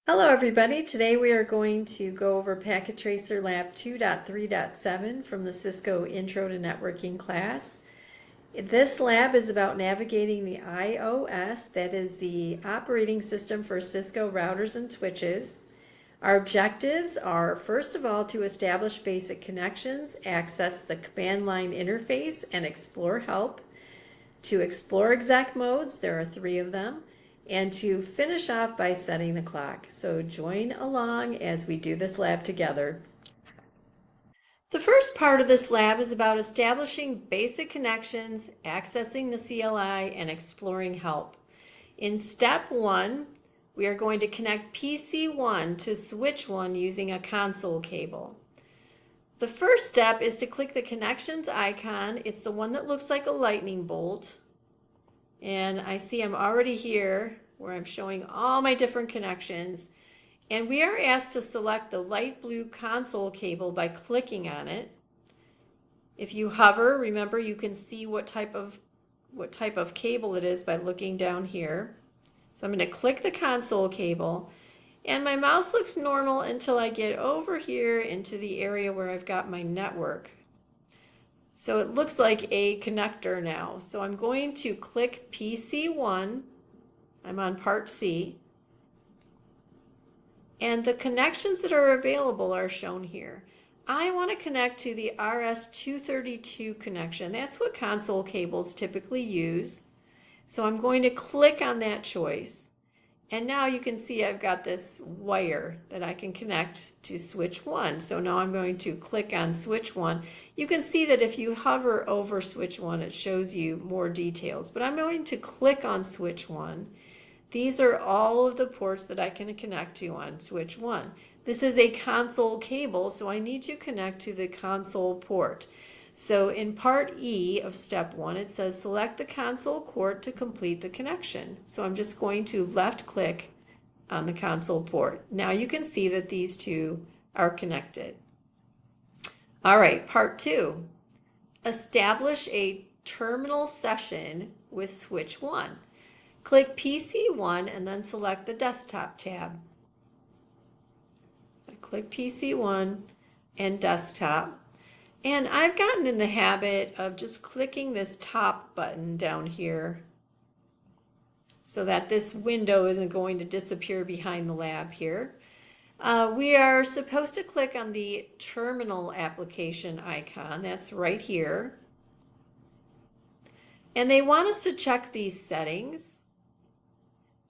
Hello everybody, today we are going to go over Packet Tracer Lab 2.3.7 from the Cisco Intro to Networking class. This lab is about navigating the iOS, that is the operating system for Cisco routers and switches. Our objectives are, first of all, to establish basic connections, access the command line interface, and explore help. To explore exec modes, there are 3 of them, and to finish off by setting the clock. So join along as we do this lab together. The first part of this lab is about establishing basic connections, accessing the CLI, and exploring help. In step 1, we are going to connect PC1 to switch 1 using a console cable. The first step is to click the connections icon. It's the one that looks like a lightning bolt. And I see I'm already here where I'm showing all my different connections. And we are asked to select the light blue console cable by clicking on it. If you hover, remember you can see what type of cable it is by looking down here. So I'm going to click the console cable. And my mouse looks normal until I get over here into the area where I've got my network. So it looks like a connector now. So I'm going to click PC1. I'm on part C. And the connections that are available are shown here. I want to connect to the RS-232 connection. That's what console cables typically use. So I'm going to click on that choice. And now you can see I've got this wire that I can connect to switch 1. So now I'm going to click on switch 1. You can see that if you hover over switch 1, it shows you more details. But I'm going to click on switch 1. These are all of the ports that I can connect to on switch 1. This is a console cable, so I need to connect to the console port. So in part E of step 1, it says select the console port to complete the connection. So I'm just going to left click on the console port. Now you can see that these two are connected. All right, part 2. Establish a terminal session with switch 1. Click PC1 and then select the desktop tab. So click PC1 and desktop. And I've gotten in the habit of just clicking this top button down here so that this window isn't going to disappear behind the lab here. We are supposed to click on the terminal application icon. That's right here. And they want us to check these settings.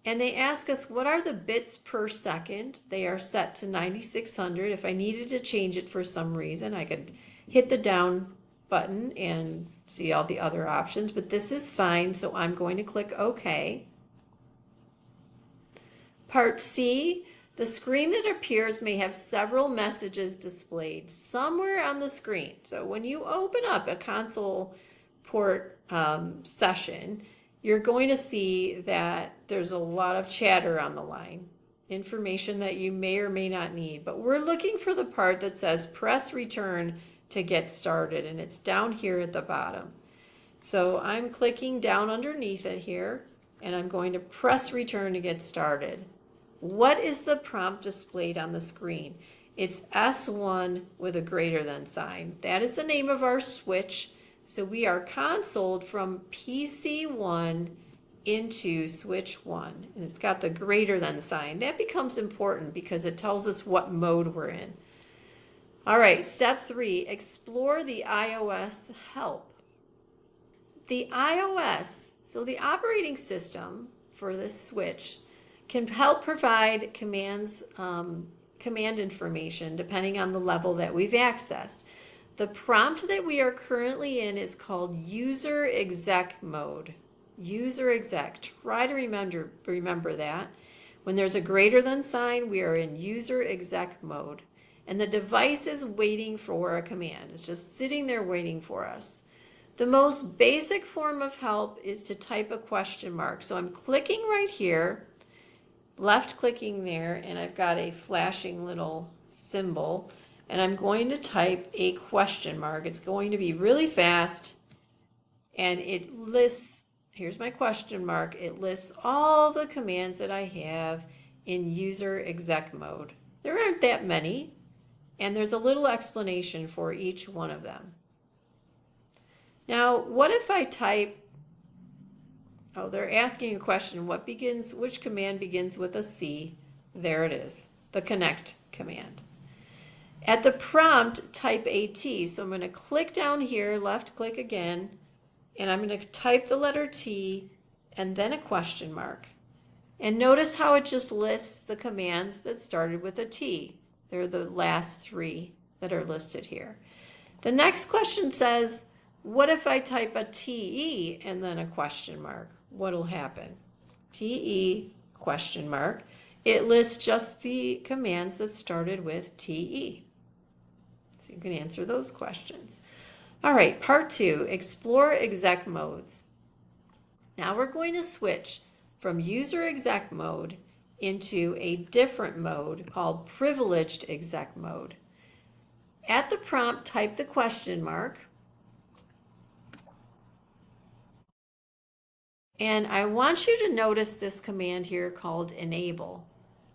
And they ask us what are the bits per second. They are set to 9600. If I needed to change it for some reason, I could hit the down button and see all the other options, but this is fine, so I'm going to click OK. Part C, the screen that appears may have several messages displayed somewhere on the screen. So when you open up a console port session, you're going to see that there's a lot of chatter on the line, information that you may or may not need, but we're looking for the part that says press return to get started, and it's down here at the bottom. So I'm clicking down underneath it here, and I'm going to press return to get started. What is the prompt displayed on the screen? It's S1 with a greater than sign. That is the name of our switch. So we are consoled from PC1 into switch 1. And it's got the greater than sign. That becomes important because it tells us what mode we're in. All right, step 3, explore the iOS help. The iOS, so the operating system for this switch, can help provide commands, command information depending on the level that we've accessed. The prompt that we are currently in is called user exec mode. User exec. Try to remember that. When there's a greater than sign, we are in user exec mode. And the device is waiting for a command. It's just sitting there waiting for us. The most basic form of help is to type a question mark. So I'm clicking right here, left clicking there, and I've got a flashing little symbol. And I'm going to type a question mark. It's going to be really fast. And it lists, here's my question mark. It lists all the commands that I have in user exec mode. There aren't that many, and there's a little explanation for each one of them. Now, what if I type, oh, they're asking a question, which command begins with a C? There it is, the connect command. At the prompt, type a T. So I'm going to click down here, left click again, and I'm going to type the letter T and then a question mark. And notice how it just lists the commands that started with a T. They're the last three that are listed here. The next question says, what if I type a TE and then a question mark? What'll happen? TE question mark. It lists just the commands that started with TE. So you can answer those questions. All right, part 2, explore exec modes. Now we're going to switch from user exec mode into a different mode called privileged exec mode. At the prompt, type the question mark. And I want you to notice this command here called enable.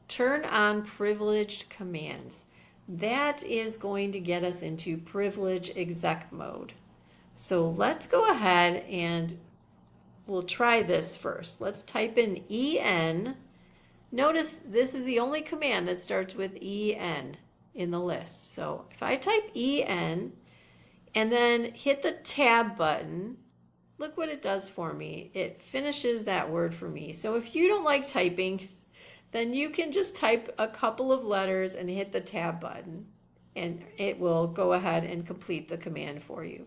Turn on privileged commands. That is going to get us into privileged exec mode. So let's go ahead and we'll try this first. Let's type in EN. Notice this is the only command that starts with EN in the list. So if I type EN and then hit the tab button, look what it does for me. It finishes that word for me. So if you don't like typing, then you can just type a couple of letters and hit the tab button, and it will go ahead and complete the command for you.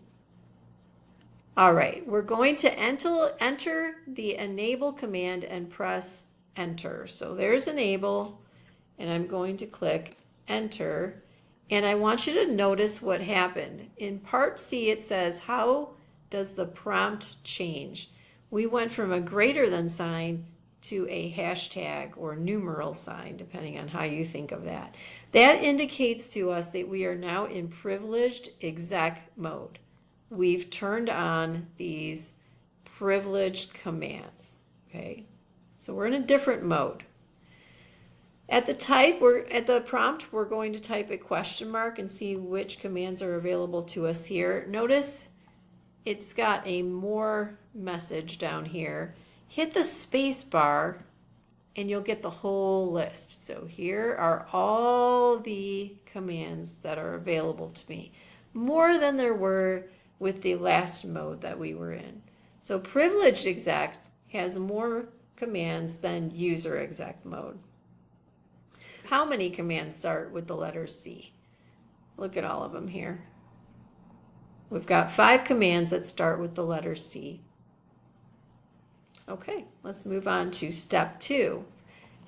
All right, we're going to enter the enable command and press enter. So there's enable, and I'm going to click enter, and I want you to notice what happened. In part C, it says, how does the prompt change? We went from a greater than sign to a hashtag or numeral sign, depending on how you think of that. That indicates to us that we are now in privileged exec mode. We've turned on these privileged commands, okay? So we're in a different mode. At the prompt, we're going to type a question mark and see which commands are available to us here. Notice it's got a more message down here. Hit the space bar and you'll get the whole list. So here are all the commands that are available to me, more than there were with the last mode that we were in. So privileged exec has more commands than user exec mode. How many commands start with the letter C? Look at all of them here. We've got 5 commands that start with the letter C. Okay, let's move on to step 2.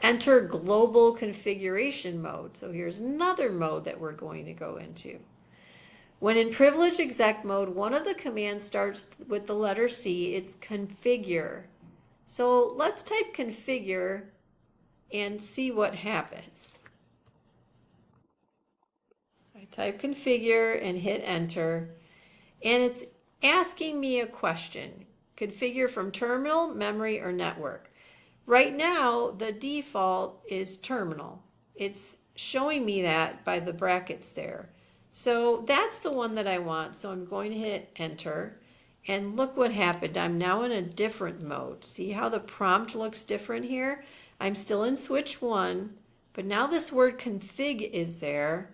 Enter global configuration mode. So here's another mode that we're going to go into. When in privileged exec mode, one of the commands starts with the letter C. It's configure. So let's type configure and see what happens. I type configure and hit enter, and it's asking me a question. Configure from terminal, memory, or network. Right now, the default is terminal. It's showing me that by the brackets there. So that's the one that I want. So I'm going to hit enter, and look what happened. I'm now in a different mode. See how the prompt looks different here? I'm still in switch 1, but now this word config is there,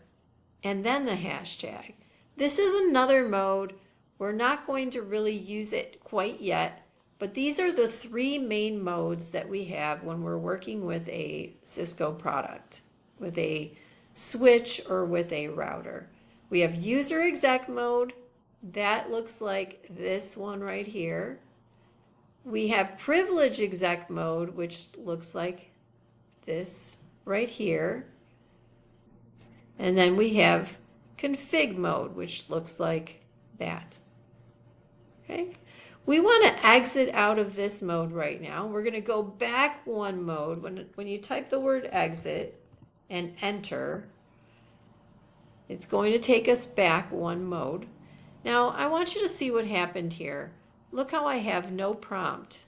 and then the hashtag. This is another mode. We're not going to really use it quite yet, but these are the 3 main modes that we have when we're working with a Cisco product, with a switch or with a router. We have user exec mode. That looks like this one right here. We have privilege exec mode, which looks like this right here. And then we have config mode, which looks like that. Okay. We want to exit out of this mode right now. We're going to go back one mode. When you type the word exit and enter, it's going to take us back one mode. Now, I want you to see what happened here. Look how I have no prompt.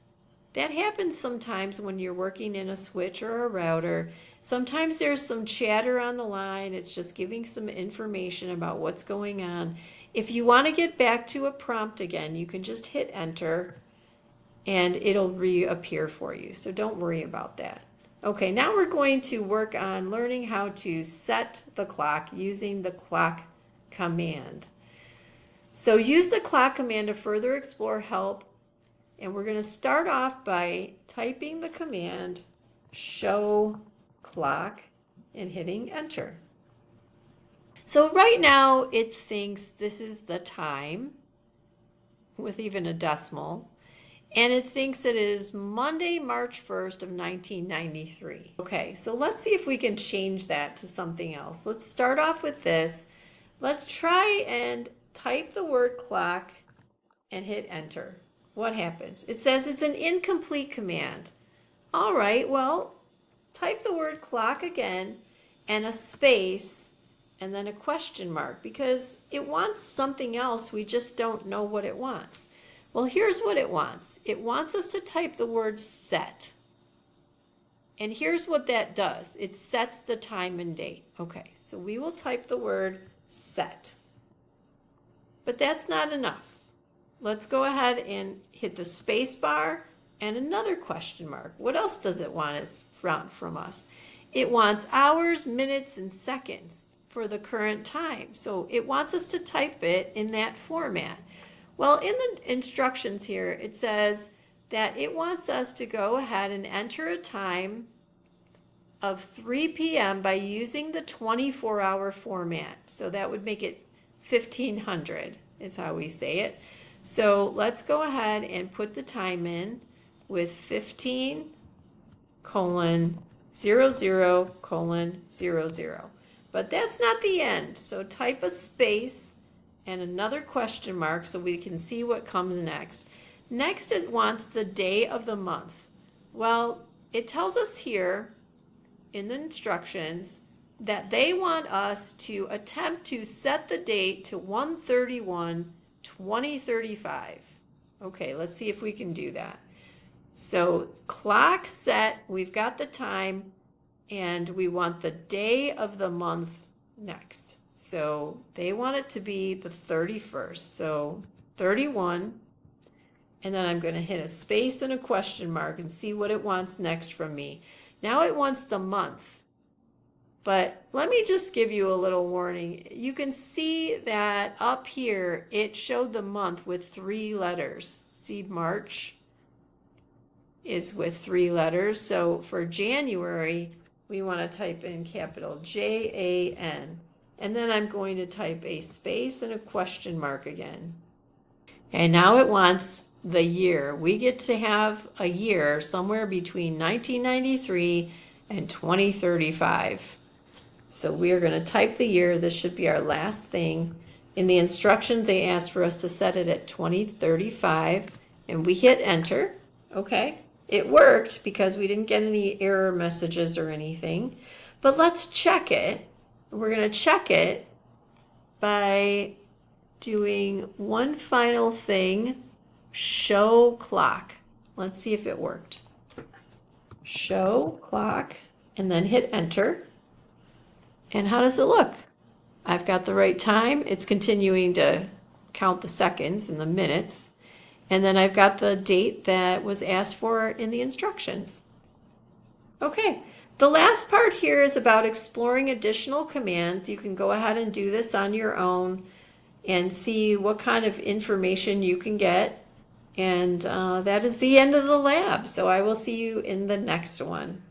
That happens sometimes when you're working in a switch or a router. Sometimes there's some chatter on the line. It's just giving some information about what's going on. If you want to get back to a prompt again, you can just hit enter and it'll reappear for you. So don't worry about that. Okay, now we're going to work on learning how to set the clock using the clock command. So use the clock command to further explore help. And we're going to start off by typing the command show clock and hitting enter. So right now it thinks this is the time with even a decimal, and it thinks it is Monday, March 1st of 1993. Okay, so let's see if we can change that to something else. Let's start off with this. Let's try and type the word clock and hit enter. What happens? It says it's an incomplete command. All right, well, type the word clock again and a space and then a question mark because it wants something else. We just don't know what it wants. Well, here's what it wants. It wants us to type the word set. And here's what that does. It sets the time and date. Okay, so we will type the word set. But that's not enough. Let's go ahead and hit the space bar and another question mark. What else does it want from us? It wants hours, minutes, and seconds for the current time. So it wants us to type it in that format. Well, in the instructions here, it says that it wants us to go ahead and enter a time of 3 p.m. by using the 24-hour format. So that would make it 1500 is how we say it. So let's go ahead and put the time in with 15:00:00. But that's not the end. So type a space and another question mark so we can see what comes next. Next, it wants the day of the month. Well, it tells us here in the instructions that they want us to attempt to set the date to 1/31/2035. Okay, let's see if we can do that. So clock set, we've got the time, and we want the day of the month next. So they want it to be the 31st. So 31, and then I'm going to hit a space and a question mark and see what it wants next from me. Now it wants the month. But let me just give you a little warning. You can see that up here, it showed the month with 3 letters. See, March is with 3 letters. So for January, we want to type in capital Jan. And then I'm going to type a space and a question mark again. And now it wants the year. We get to have a year somewhere between 1993 and 2035. So we are going to type the year. This should be our last thing. In the instructions, they asked for us to set it at 2035, and we hit enter. Okay, it worked because we didn't get any error messages or anything. But let's check it. We're going to check it by doing one final thing, show clock. Let's see if it worked. Show clock, and then hit enter. And how does it look? I've got the right time. It's continuing to count the seconds and the minutes. And then I've got the date that was asked for in the instructions. Okay, the last part here is about exploring additional commands. You can go ahead and do this on your own and see what kind of information you can get. And that is the end of the lab. So I will see you in the next one.